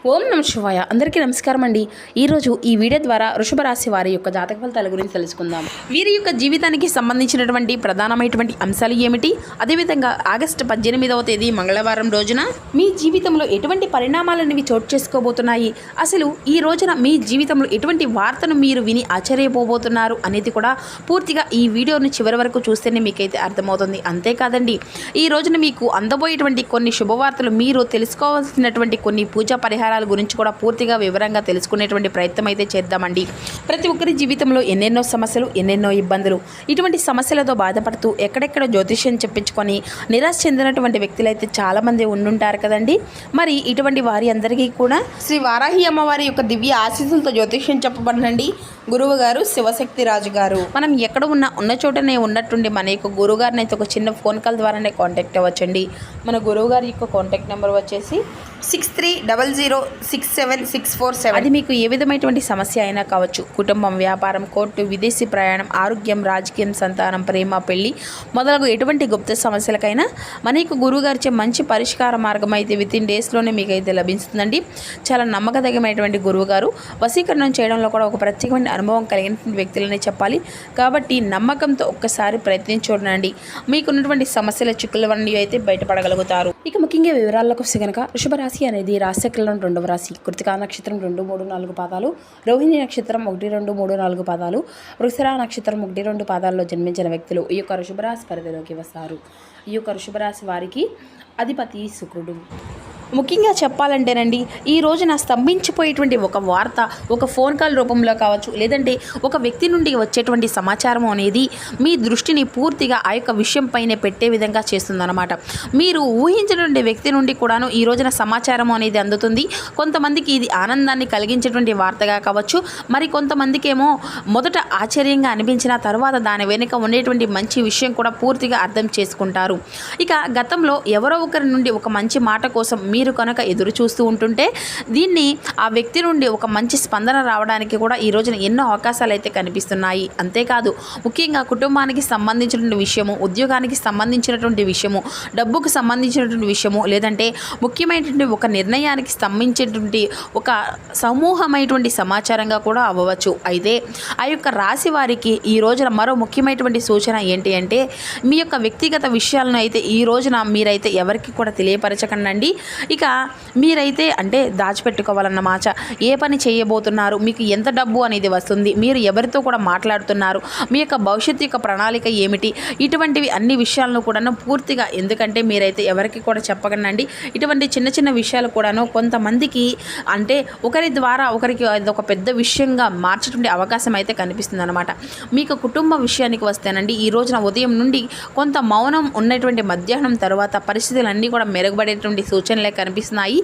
ఓం నమ శివాయ. అందరికీ నమస్కారం అండి. ఈరోజు ఈ వీడియో ద్వారా వృషభ రాశి వారి యొక్క జాతక ఫలితాల గురించి తెలుసుకుందాం. వీరి యొక్క జీవితానికి సంబంధించినటువంటి ప్రధానమైనటువంటి అంశాలు ఏమిటి, అదేవిధంగా ఆగస్టు 18వ తేదీ మంగళవారం రోజున మీ జీవితంలో ఎటువంటి పరిణామాలనేవి చోటు చేసుకోబోతున్నాయి, అసలు ఈ రోజున మీ జీవితంలో ఎటువంటి వార్తను మీరు విని ఆశ్చర్యపోబోతున్నారు అనేది కూడా పూర్తిగా ఈ వీడియోను చివరి వరకు చూస్తేనే మీకైతే అర్థమవుతుంది. అంతేకాదండి, ఈ రోజున మీకు అందబోయేటువంటి కొన్ని శుభవార్తలు, మీరు తెలుసుకోవాల్సినటువంటి కొన్ని పూజా పరిహారాల గురించి కూడా పూర్తిగా వివరంగా తెలుసుకునేటువంటి ప్రయత్నం అయితే చేద్దామండి. ప్రతి ఒక్కరి జీవితంలో ఎన్నెన్నో సమస్యలు, ఎన్నెన్నో ఇబ్బందులు, ఇటువంటి సమస్యలతో బాధపడుతూ ఎక్కడెక్కడ జ్యోతిష్యం చెప్పించుకొని నిరాశ చెందినటువంటి వ్యక్తులు అయితే చాలామంది ఉండుంటారు కదండి. మరి ఇటువంటి వారి అందరికీ కూడా శ్రీ వారాహి అమ్మవారి యొక్క దివ్య ఆశీస్సులతో జ్యోతిష్యం చెప్పబడినండి గురువు గారు శివశక్తి రాజు గారు. మనం ఎక్కడ ఉన్న చోటనే ఉన్నట్టుండి మన యొక్క గురువు గారిని అయితే ఒక చిన్న ఫోన్ కాల్ ద్వారానే కాంటాక్ట్ అవ్వచ్చండి. మన గురువు గారి యొక్క కాంటాక్ట్ నెంబర్ వచ్చేసి 6300676647. అది మీకు ఏ విధమైనటువంటి సమస్య అయినా కావచ్చు, కుటుంబం, వ్యాపారం, కోర్టు, విదేశీ ప్రయాణం, ఆరోగ్యం, రాజకీయం, సంతానం, ప్రేమ, పెళ్లి మొదలగు ఎటువంటి గుప్త సమస్యలకైనా మన యొక్క గురువు గారిచే మంచి పరిష్కార మార్గం అయితే వితిన్ డేస్లోనే మీకు అయితే లభిస్తుందండి. చాలా నమ్మకదగినటువంటి గురువు గారు. వశీకరణం చేయడంలో కూడా ఒక ప్రత్యేకమైన అనుభవం కలిగినటువంటి వ్యక్తులనే చెప్పాలి. కాబట్టి నమ్మకంతో ఒక్కసారి ప్రయత్నించి చూడండి, మీకున్నటువంటి సమస్యల చిక్కులవన్నీ అయితే బయటపడగలుగుతారు. ఇక ముఖ్యంగా వివరాల్లోకి వస్తే కనుక వృషభ రాశి అనేది రాశిచక్రంలో 2వ రాశి. కృతికా నక్షత్రం 2, 3, 4 పాదాలు, రోహిణి నక్షత్రం 1, 2, 3, 4 పాదాలు, వృషభ నక్షత్రం 1, 2 పాదాల్లో జన్మించిన వ్యక్తులు ఈ యొక్క వృషభ రాశి పరిధిలోకి వస్తారు. ఈ యొక్క వృషభ రాశి వారికి అధిపతి శుక్రుడు. ముఖ్యంగా చెప్పాలంటేనండి, ఈ రోజున స్తంభించిపోయేటువంటి ఒక వార్త ఒక ఫోన్ కాల్ రూపంలో కావచ్చు, లేదంటే ఒక వ్యక్తి నుండి వచ్చేటువంటి సమాచారం అనేది మీ దృష్టిని పూర్తిగా ఆ యొక్క విషయం పైనే పెట్టే విధంగా చేస్తుందన్నమాట. మీరు ఊహించినటువంటి వ్యక్తి నుండి కూడాను ఈ రోజున సమాచారం అనేది అందుతుంది. కొంతమందికి ఇది ఆనందాన్ని కలిగించేటువంటి వార్తగా కావచ్చు, మరి కొంతమందికి ఏమో మొదట ఆశ్చర్యంగా అనిపించిన తర్వాత దాని వెనుక ఉండేటువంటి మంచి విషయం కూడా పూర్తిగా అర్థం చేసుకుంటారు. ఇక గతంలో ఎవరో ఒకరి నుండి ఒక మంచి మాట కోసం మీరు కనుక ఎదురు చూస్తూ ఉంటుంటే దీన్ని ఆ వ్యక్తి నుండి ఒక మంచి స్పందన రావడానికి కూడా ఈ రోజున ఎన్నో అవకాశాలు అయితే కనిపిస్తున్నాయి. అంతేకాదు, ముఖ్యంగా కుటుంబానికి సంబంధించినటువంటి విషయము, ఉద్యోగానికి సంబంధించినటువంటి విషయము, డబ్బుకు సంబంధించినటువంటి విషయము, లేదంటే ముఖ్యమైనటువంటి ఒక నిర్ణయానికి సంబంధించినటువంటి ఒక సమూహమైనటువంటి సమాచారంగా కూడా అవ్వవచ్చు. అయితే ఆ యొక్క రాశి వారికి ఈ రోజున మరో ముఖ్యమైనటువంటి సూచన ఏంటి అంటే, మీ యొక్క వ్యక్తిగత విషయాలను అయితే ఈ రోజున మీరైతే ఎవరికి కూడా తెలియపరచకండి. ఇక మీరైతే అంటే దాచిపెట్టుకోవాలన్నమాట. ఏ పని చేయబోతున్నారు, మీకు ఎంత డబ్బు అనేది వస్తుంది, మీరు ఎవరితో కూడా మాట్లాడుతున్నారు, మీ యొక్క భవిష్యత్తు యొక్క ప్రణాళిక ఏమిటి, ఇటువంటివి అన్ని విషయాలను కూడాను పూర్తిగా, ఎందుకంటే మీరైతే ఎవరికి కూడా చెప్పకండి. ఇటువంటి చిన్న చిన్న విషయాలు కూడాను కొంతమందికి అంటే ఒకరి ద్వారా ఒకరికి ఒక పెద్ద విషయంగా మార్చేటువంటి అవకాశం అయితే కనిపిస్తుంది అనమాట. మీకు కుటుంబ విషయానికి వస్తేనండి, ఈ రోజున ఉదయం నుండి కొంత మౌనం ఉన్నటువంటి మధ్యాహ్నం తర్వాత పరిస్థితులన్నీ కూడా మెరుగుపడేటువంటి సూచనలే కనిపిస్తున్నాయి.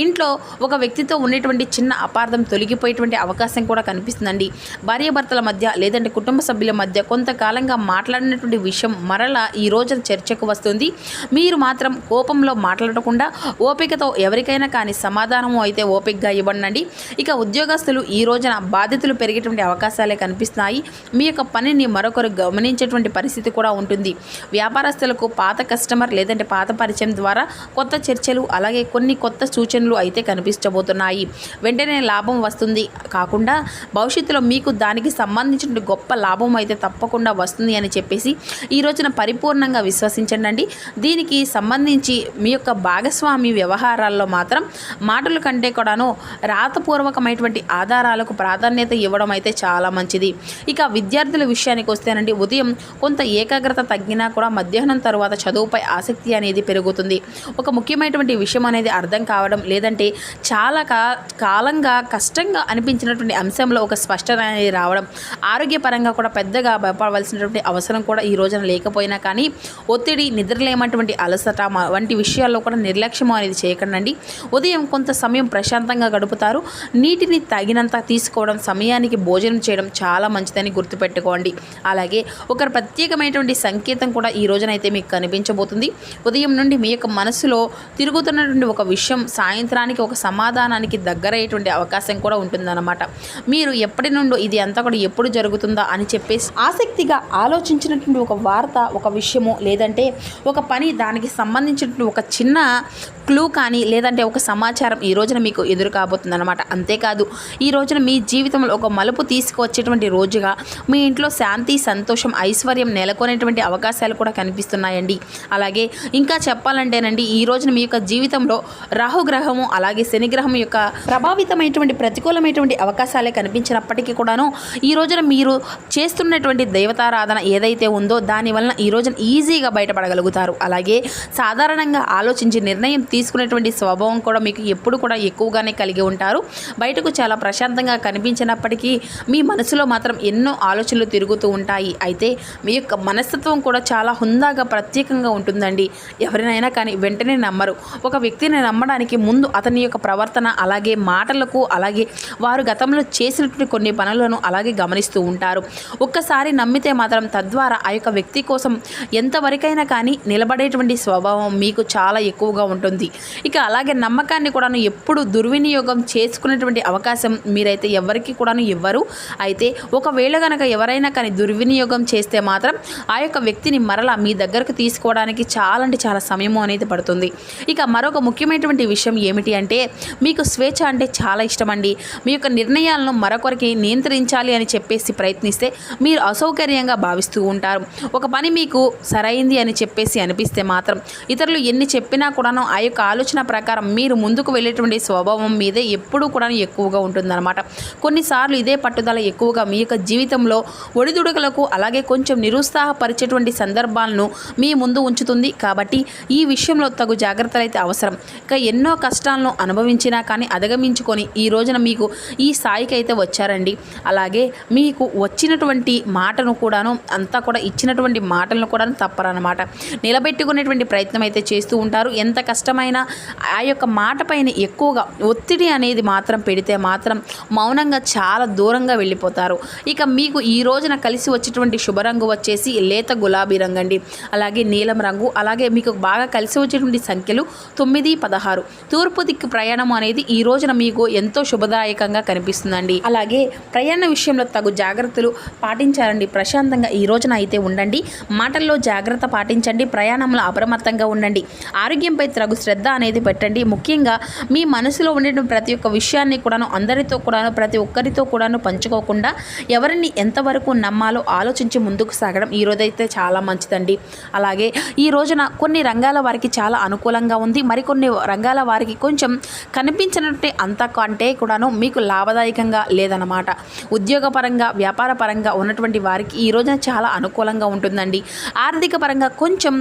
ఇంట్లో ఒక వ్యక్తితో ఉండేటువంటి చిన్న అపార్థం తొలగిపోయేటువంటి అవకాశం కూడా కనిపిస్తుందండి. భార్యాభర్తల మధ్య లేదంటే కుటుంబ సభ్యుల మధ్య కొంతకాలంగా మాట్లాడినటువంటి విషయం మరలా ఈ రోజున చర్చకు వస్తుంది. మీరు మాత్రం కోపంలో మాట్లాడకుండా ఓపికతో ఎవరికైనా కానీ సమాధానము అయితే ఓపికగా ఇవ్వండి. ఇక ఉద్యోగస్తులు ఈ రోజున బాధ్యతలు పెరిగేటువంటి అవకాశాలే కనిపిస్తున్నాయి. మీ యొక్క పనిని మరొకరు గమనించేటువంటి పరిస్థితి కూడా ఉంటుంది. వ్యాపారస్తులకు పాత కస్టమర్ లేదంటే పాత పరిచయం ద్వారా కొత్త చర్చలు, అలాగే కొన్ని కొత్త సూచనలు అయితే కనిపించబోతున్నాయి. వెంటనే లాభం వస్తుంది కాకుండా భవిష్యత్తులో మీకు దానికి సంబంధించిన గొప్ప లాభం అయితే తప్పకుండా వస్తుంది అని చెప్పేసి ఈ రోజున పరిపూర్ణంగా విశ్వసించండి. దీనికి సంబంధించి మీ యొక్క భాగస్వామి వ్యవహారాల్లో మాత్రం మాటల కంటే కూడాను రాతపూర్వకమైనటువంటి ఆధారాలకు ప్రాధాన్యత ఇవ్వడం అయితే చాలా మంచిది. ఇక విద్యార్థుల విషయానికి వస్తేనండి, ఉదయం కొంత ఏకాగ్రత తగ్గినా కూడా మధ్యాహ్నం తర్వాత చదువుపై ఆసక్తి అనేది పెరుగుతుంది. ఒక ముఖ్యమైనటువంటి విషయం అనేది అర్థం కావడం, లేదంటే చాలా కాలంగా కష్టంగా అనిపించినటువంటి అంశంలో ఒక స్పష్టత అనేది రావడం, ఆరోగ్యపరంగా కూడా పెద్దగా భయపడవలసినటువంటి అవసరం కూడా ఈ రోజున లేకపోయినా కానీ ఒత్తిడి, నిద్రలేమటువంటి అలసట వంటి విషయాల్లో కూడా నిర్లక్ష్యం అనేది చేయకండి. ఉదయం కొంత సమయం ప్రశాంతంగా గడుపుతారు. నీటిని తగినంత తీసుకోవడం, సమయానికి భోజనం చేయడం చాలా మంచిదని గుర్తుపెట్టుకోండి. అలాగే ఒక ప్రత్యేకమైనటువంటి సంకేతం కూడా ఈ రోజునైతే మీకు కనిపించబోతుంది. ఉదయం నుండి మీ యొక్క మనసులో తిరుగుతున్నటువంటి ఒక విషయం సాయంత్రానికి ఒక సమాధానానికి దగ్గరయ్యేటువంటి అవకాశం కూడా ఉంటుందన్నమాట. మీరు ఎప్పటి నుండో ఇది అంతా కూడా ఎప్పుడు జరుగుతుందా అని చెప్పేసి ఆసక్తిగా ఆలోచించినటువంటి ఒక వార్త, ఒక విషయము, లేదంటే ఒక పని, దానికి సంబంధించినటువంటి ఒక చిన్న క్లూ కానీ లేదంటే ఒక సమాచారం ఈ రోజున మీకు ఎదురు కాబోతుంది అనమాట. అంతేకాదు ఈ రోజున మీ జీవితంలో ఒక మలుపు తీసుకువచ్చేటువంటి రోజుగా మీ ఇంట్లో శాంతి, సంతోషం, ఐశ్వర్యం నెలకొనేటువంటి అవకాశాలు కూడా కనిపిస్తున్నాయండి. అలాగే ఇంకా చెప్పాలంటేనండి, ఈ రోజున మీ యొక్క జీవితంలో రాహుగ్రహము అలాగే శనిగ్రహం యొక్క ప్రభావితమైనటువంటి ప్రతికూలమైనటువంటి అవకాశాలే కనిపించినప్పటికీ కూడాను ఈ రోజున మీరు చేస్తున్నటువంటి దేవతారాధన ఏదైతే ఉందో దానివల్ల ఈ రోజున ఈజీగా బయటపడగలుగుతారు. అలాగే సాధారణంగా ఆలోచించి నిర్ణయం తీసుకునేటువంటి స్వభావం కూడా మీకు ఎప్పుడు కూడా ఎక్కువగానే కలిగి ఉంటారు. బయటకు చాలా ప్రశాంతంగా కనిపించినప్పటికీ మీ మనసులో మాత్రం ఎన్నో ఆలోచనలు తిరుగుతూ ఉంటాయి. అయితే మీ యొక్క మనస్తత్వం కూడా చాలా హుందాగా ప్రత్యేకంగా ఉంటుందండి. ఎవరినైనా కానీ వెంటనే నమ్మరు. ఒక వ్యక్తిని నమ్మడానికి ముందు అతని యొక్క ప్రవర్తన అలాగే మాటలకు అలాగే వారు గతంలో చేసినటువంటి కొన్ని పనులను అలాగే గమనిస్తూ ఉంటారు. ఒక్కసారి నమ్మితే మాత్రం తద్వారా ఆ యొక్క వ్యక్తి కోసం ఎంతవరకైనా కానీ నిలబడేటువంటి స్వభావం మీకు చాలా ఎక్కువగా ఉంటుంది. ఇక అలాగే నమ్మకాన్ని కూడాను ఎప్పుడు దుర్వినియోగం చేసుకునేటువంటి అవకాశం మీరైతే ఎవరికి కూడాను ఇవ్వరు. అయితే ఒకవేళ కనుక ఎవరైనా కానీ దుర్వినియోగం చేస్తే మాత్రం ఆ యొక్క వ్యక్తిని మరలా మీ దగ్గరకు తీసుకోవడానికి చాలా అంటే చాలా సమయం అనేది పడుతుంది. ఇక మరొక ముఖ్యమైనటువంటి విషయం ఏమిటి అంటే, మీకు స్వేచ్ఛ అంటే చాలా ఇష్టమండి. మీ యొక్క నిర్ణయాలను మరొకరికి నియంత్రించాలి అని చెప్పేసి ప్రయత్నిస్తే మీరు అసౌకర్యంగా భావిస్తూ ఉంటారు. ఒక పని మీకు సరైంది అని చెప్పేసి అనిపిస్తే మాత్రం ఇతరులు ఎన్ని చెప్పినా కూడాను ఆ యొక్క ఆలోచన ప్రకారం మీరు ముందుకు వెళ్ళేటువంటి స్వభావం మీదే ఎప్పుడూ కూడా ఎక్కువగా ఉంటుందన్నమాట. కొన్నిసార్లు ఇదే పట్టుదల ఎక్కువగా మీ యొక్క జీవితంలో ఒడిదుడుకులకు అలాగే కొంచెం నిరుత్సాహపరిచేటువంటి సందర్భాలను మీ ముందు ఉంచుతుంది. కాబట్టి ఈ విషయంలో తగు జాగ్రత్తలు అయితే అవసరం. ఇక ఎన్నో కష్టాలను అనుభవించినా కానీ అధిగమించుకొని ఈ రోజున మీకు ఈ స్థాయికి అయితే వచ్చారండి. అలాగే మీకు వచ్చినటువంటి మాటను కూడాను అంతా కూడా ఇచ్చినటువంటి మాటలను కూడా తప్పరన్నమాట. నిలబెట్టుకునేటువంటి ప్రయత్నం అయితే చేస్తూ ఉంటారు. ఎంత కష్టమైనా ఆ యొక్క మాట పైన ఎక్కువగా ఒత్తిడి అనేది మాత్రం పెడితే మాత్రం మౌనంగా చాలా దూరంగా వెళ్ళిపోతారు. ఇక మీకు ఈ రోజున కలిసి వచ్చేటువంటి శుభరంగు వచ్చేసి లేత గులాబీ రంగు అండి. అలాగే నీలం రంగు, అలాగే మీకు బాగా కలిసి వచ్చేటువంటి సంఖ్యలు 9, 16. తూర్పు దిక్కు ప్రయాణం అనేది ఈ రోజున మీకు ఎంతో శుభదాయకంగా కనిపిస్తుందండి. అలాగే ప్రయాణ విషయంలో తగు జాగ్రత్తలు పాటించాలండి. ప్రశాంతంగా ఈ రోజున అయితే ఉండండి. మాటల్లో జాగ్రత్త పాటించండి. ప్రయాణంలో అప్రమత్తంగా ఉండండి. ఆరోగ్యంపై తగు శ్రద్ధ అనేది పెట్టండి. ముఖ్యంగా మీ మనసులో ఉండేటువంటి ప్రతి ఒక్క విషయాన్ని కూడాను అందరితో కూడాను ప్రతి ఒక్కరితో కూడాను పంచుకోకుండా ఎవరిని ఎంతవరకు నమ్మాలో ఆలోచించి ముందుకు సాగడం ఈ రోజైతే చాలా మంచిదండి. అలాగే ఈ రోజున కొన్ని రంగాల వారికి చాలా అనుకూలంగా ఉంది. మరికొన్ని రంగాల వారికి కొంచెం కనిపించినట్టే అంతకంటే కూడాను మీకు లాభదాయకంగా లేదన్నమాట. ఉద్యోగపరంగా వ్యాపార పరంగా ఉన్నటువంటి వారికి ఈ రోజున చాలా అనుకూలంగా ఉంటుందండి. ఆర్థిక పరంగా కొంచెం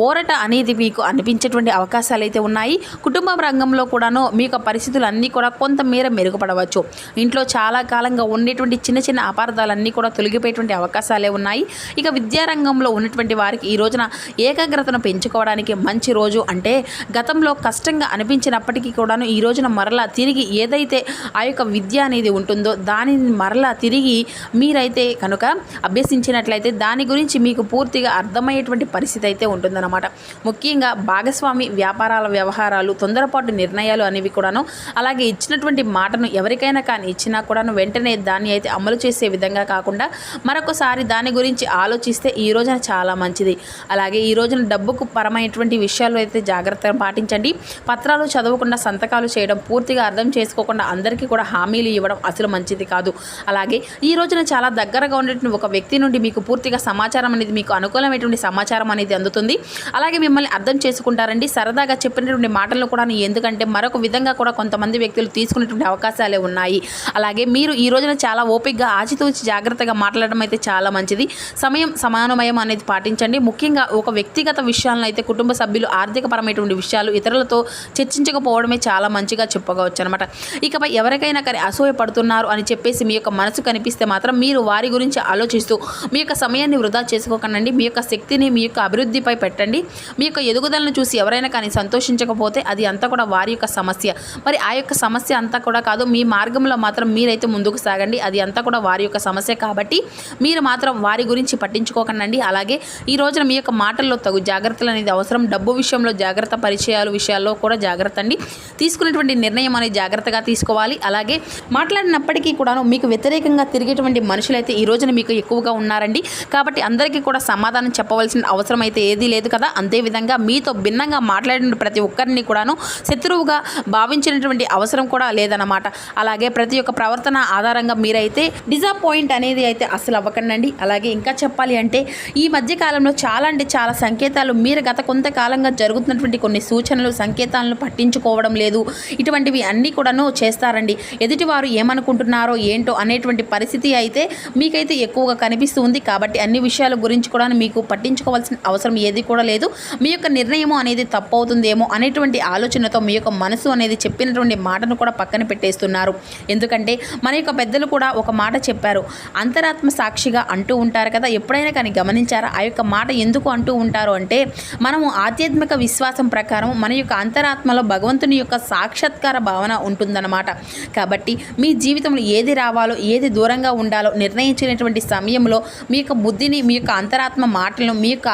ఊరట అనేది మీకు అనిపించేటువంటి అవకాశాలు అయితే ఉన్నాయి. కుటుంబ రంగంలో కూడాను మీ యొక్క పరిస్థితులు అన్నీ కూడా కొంతమేర మెరుగుపడవచ్చు. ఇంట్లో చాలా కాలంగా ఉండేటువంటి చిన్న చిన్న అపార్థాలన్నీ కూడా తొలగిపోయేటువంటి అవకాశాలే ఉన్నాయి. ఇక విద్యారంగంలో ఉన్నటువంటి వారికి ఈ రోజున ఏకాగ్రతను పెంచుకోవడానికి మంచి రోజు. అంటే గతంలో కష్టంగా అనిపించినప్పటికీ కూడాను ఈ రోజున మరలా తిరిగి ఏదైతే ఆ యొక్క విద్య అనేది ఉంటుందో దానిని మరలా తిరిగి మీరైతే కనుక అభ్యసించినట్లయితే దాని గురించి మీకు పూర్తిగా అర్థమయ్యేటువంటి పరిస్థితి అయితే ఉంటుందన్నమాట. ముఖ్యంగా భాగస్వామి వ్యాపారాల వ్యవహారాలు, తొందరపాటు నిర్ణయాలు అనేవి కూడాను, అలాగే ఇచ్చినటువంటి మాటను ఎవరికైనా కానీ ఇచ్చినా కూడాను వెంటనే దాన్ని అయితే అమలు చేసే విధంగా కాకుండా మరొకసారి దాని గురించి ఆలోచిస్తే ఈ రోజున చాలా మంచిది. అలాగే ఈ రోజున డబ్బుకు పరమైనటువంటి విషయాల్లో అయితే జాగ్రత్తగా పాటించండి. పత్రాలు చదవకుండా సంతకాలు చేయడం, పూర్తిగా అర్థం చేసుకోకుండా అందరికీ కూడా హామీలు ఇవ్వడం అసలు మంచిది కాదు. అలాగే ఈ రోజున చాలా దగ్గరగా ఉండేటువంటి ఒక వ్యక్తి నుండి మీకు పూర్తిగా సమాచారం అనేది మీకు అనుకూలమైనటువంటి సమాచారం అనేది అందుతుంది. అలాగే మిమ్మల్ని అర్థం చేసుకుంటారండి. సరదాగా చెప్పినటువంటి మాటలను కూడా ఎందుకంటే మరొక విధంగా కూడా కొంతమంది వ్యక్తులు తీసుకునేటువంటి అవకాశాలే ఉన్నాయి. అలాగే మీరు ఈ రోజున చాలా ఓపికగా ఆచితూచి జాగ్రత్తగా మాట్లాడడం అయితే చాలా మంచిది. సమయం సమానమయం అనేది పాటించండి. ముఖ్యంగా ఒక వ్యక్తిగత విషయాలను అయితే కుటుంబ సభ్యులు ఆర్థికపరమైనటువంటి విషయాలు ఇతరులతో చర్చించకపోవడమే చాలా మంచిగా చెప్పుకోవచ్చు అనమాట. ఇకపై ఎవరికైనా కానీ అసూయ పడుతున్నారు అని చెప్పేసి మీ యొక్క మనసు కనిపిస్తే మాత్రం మీరు వారి గురించి ఆలోచిస్తూ మీ యొక్క సమయాన్ని వృధా చేసుకోకండి. మీ యొక్క శక్తిని మీ యొక్క అభివృద్ధిపై పెట్టండి. మీ యొక్క ఎదుగుదలను చూసి ఎవరైనా కానీ సంతోషించకపోతే అది అంతా కూడా వారి యొక్క సమస్య. మరి ఆ యొక్క సమస్య అంతా కూడా కాదు, మీ మార్గంలో మాత్రం మీరైతే ముందుకు సాగండి. అది అంతా కూడా వారి యొక్క సమస్య కాబట్టి మీరు మాత్రం వారి గురించి పట్టించుకోకండి. అలాగే ఈ రోజున మీ యొక్క మాటల్లో తగు జాగ్రత్తలు అనేది అవసరం. డబ్బు విషయంలో జాగ్రత్త, పరిచయాలు విషయాల్లో కూడా జాగ్రత్త అండి. తీసుకునేటువంటి నిర్ణయం అనేది జాగ్రత్తగా తీసుకోవాలి. అలాగే మాట్లాడినప్పటికీ కూడాను మీకు వ్యతిరేకంగా తిరిగేటువంటి మనుషులైతే ఈ రోజున మీకు ఎక్కువగా ఉన్నారండి. కాబట్టి అందరికీ కూడా సమాధానం చెప్పవలసిన అవసరం అయితే ఏదీ లేదు కదా. అంతేవిధంగా మీతో భిన్నంగా మాట్లాడిన ప్రతి ఒక్కరిని కూడాను శత్రువుగా భావించినటువంటి అవసరం కూడా లేదన్నమాట. అలాగే ప్రతి ఒక్క ప్రవర్తన ఆధారంగా మీరైతే డిజాపాయింట్ అనేది అయితే అసలు అవ్వకండి. అలాగే ఇంకా చెప్పాలి అంటే ఈ మధ్య కాలంలో చాలా అంటే చాలా సంకేతాలు మీరు గత కొంతకాలంగా జరుగుతున్నటువంటి కొన్ని సూచనలు సంకేతాలను పట్టించుకోవడం లేదు. ఇటువంటివి అన్నీ కూడాను చేస్తారండి. ఎదుటివారు ఏమనుకుంటున్నారో ఏంటో అనేటువంటి పరిస్థితి అయితే మీకైతే ఎక్కువగా కనిపిస్తుంది. కాబట్టి అన్ని విషయాల గురించి కూడా మీకు పట్టించుకోవాల్సిన అవసరం ఏది కూడా లేదు. మీ యొక్క నిర్ణయం అనేది తప్పు అవుతుందేమో అనేటువంటి ఆలోచనతో మీ యొక్క మనసు అనేది చెప్పినటువంటి మాటను కూడా పక్కన పెట్టేస్తున్నారు. ఎందుకంటే మన యొక్క పెద్దలు కూడా ఒక మాట చెప్పారు, అంతరాత్మ సాక్షిగా అంటూ ఉంటారు కదా. ఎప్పుడైనా కానీ గమనించారా? ఆ యొక్క మాట ఎందుకు అంటూ ఉంటారు అంటే మనము ఆధ్యాత్మిక విశ్వాసం ప్రకారం మన యొక్క అంతరాత్మలో భగవంతుని యొక్క సాక్షాత్కార భావన ఉంటుందన్నమాట. కాబట్టి మీ జీవితంలో ఏది రావాలో ఏది దూరంగా ఉండాలో నిర్ణయించినటువంటి సమయంలో మీ యొక్క బుద్ధిని మీ యొక్క అంతరాత్మ మాటలను మీ యొక్క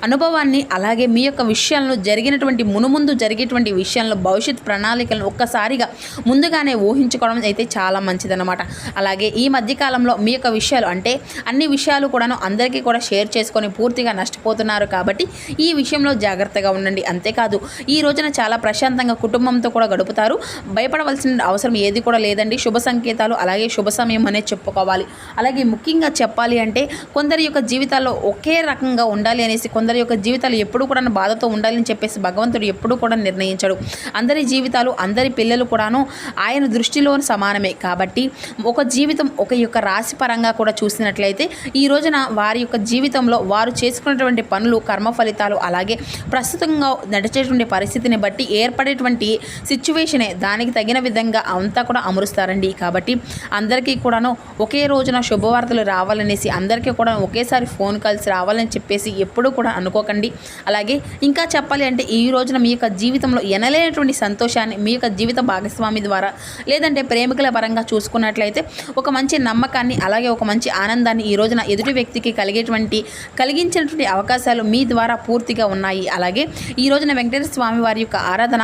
అనుభవాన్ని అలాగే మీ యొక్క విషయాలను జరిగినటువంటి మునుముందు జరిగేటువంటి విషయాలను భవిష్యత్ ప్రణాళికలను ఒక్కసారిగా ముందుగానే ఊహించుకోవడం అయితే చాలా మంచిదన్నమాట. అలాగే ఈ మధ్యకాలంలో మీ యొక్క విషయాలు అంటే అన్ని విషయాలు కూడాను అందరికీ కూడా షేర్ చేసుకొని పూర్తిగా నష్టపోతున్నారు. కాబట్టి ఈ విషయంలో జాగ్రత్తగా ఉండండి. అంతేకాదు ఈ రోజున చాలా ప్రశాంతంగా కుటుంబంతో కూడా గడుపుతారు. భయపడవలసిన అవసరం ఏది కూడా లేదండి. శుభ సంకేతాలు అలాగే శుభ సమయం అనేది చెప్పుకోవాలి. అలాగే ముఖ్యంగా చెప్పాలి అంటే కొందరి యొక్క జీవితాల్లో ఒకే రకంగా ఉండాలి అనేసి కొందరి యొక్క జీవితాలు ఎప్పుడు కూడా బాధతో ఉండాలని చెప్పేసి భగవంతుడు ఎప్పుడూ కూడా నిర్ణయించాడు. అందరి జీవితాలు అందరి పిల్లలు కూడాను ఆయన దృష్టిలో సమానమే. కాబట్టి ఒక జీవితం ఒక యొక్క రాశి పరంగా కూడా చూసినట్లయితే ఈ రోజున వారి యొక్క జీవితంలో వారు చేసుకున్నటువంటి పనులు కర్మ ఫలితాలు అలాగే ప్రస్తుతంగా నడిచేటువంటి పరిస్థితిని బట్టి ఏర్పడేటువంటి సిచ్యువేషనే దానికి తగిన విధంగా అంతా కూడా అమరుస్తారండి. కాబట్టి అందరికీ కూడాను ఒకే రోజున శుభవార్తలు రావాలనేసి అందరికీ కూడా ఒకేసారి ఫోన్ కాల్స్ రావాలని చెప్పేసి ఎప్పుడూ కూడా అనుకోకండి. అలాగే ఇంకా చెప్పాలి అంటే ఈ రోజున మీ యొక్క జీవితంలో ఎనలేనటువంటి సంతోషాన్ని మీ యొక్క జీవిత భాగస్వామి ద్వారా లేదంటే ప్రేమికుల పరంగా చూసుకున్నట్లయితే ఒక మంచి నమ్మకాన్ని అలాగే ఒక మంచి ఆనందాన్ని ఈ రోజున ఎదుటి వ్యక్తికి కలిగించినటువంటి అవకాశాలు మీ ద్వారా పూర్తిగా ఉన్నాయి. అలాగే ఈ రోజున వెంకటేశ్వర స్వామి వారి యొక్క ఆరాధన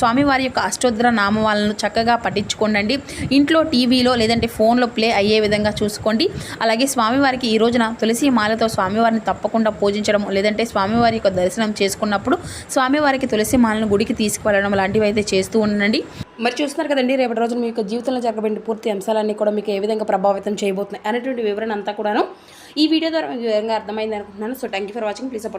స్వామివారి యొక్క అష్టోత్తర నామాలను చక్కగా పఠించుకోండి. ఇంట్లో టీవీలో లేదంటే ఫోన్లో ప్లే అయ్యే విధంగా చూసుకోండి. అలాగే స్వామివారికి ఈ రోజున తులసి మాలతో స్వామివారిని తప్పకుండా పూజించడం లేదంటే స్వామివారి యొక్క దర్శనం చేసుకున్నప్పుడు స్వామివారికి తులసి మాలను గుడికి తీసుకువెళ్ళడం లాంటివి అయితే చేస్తూ ఉండండి. మరి చూస్తున్నారు కదండి, రేపటి రోజున మీ యొక్క జీవితంలో జరగబడిన పూర్తి అంశాలన్నీ కూడా మీకు ఏ విధంగా ప్రభావితం చేయబోతున్నాయి అనేటువంటి వివరణ అంతా కూడాను ఈ వీడియో ద్వారా మీకు వివరంగా అర్థమైంది అనుకుంటున్నాను. So thank you for watching. Please support.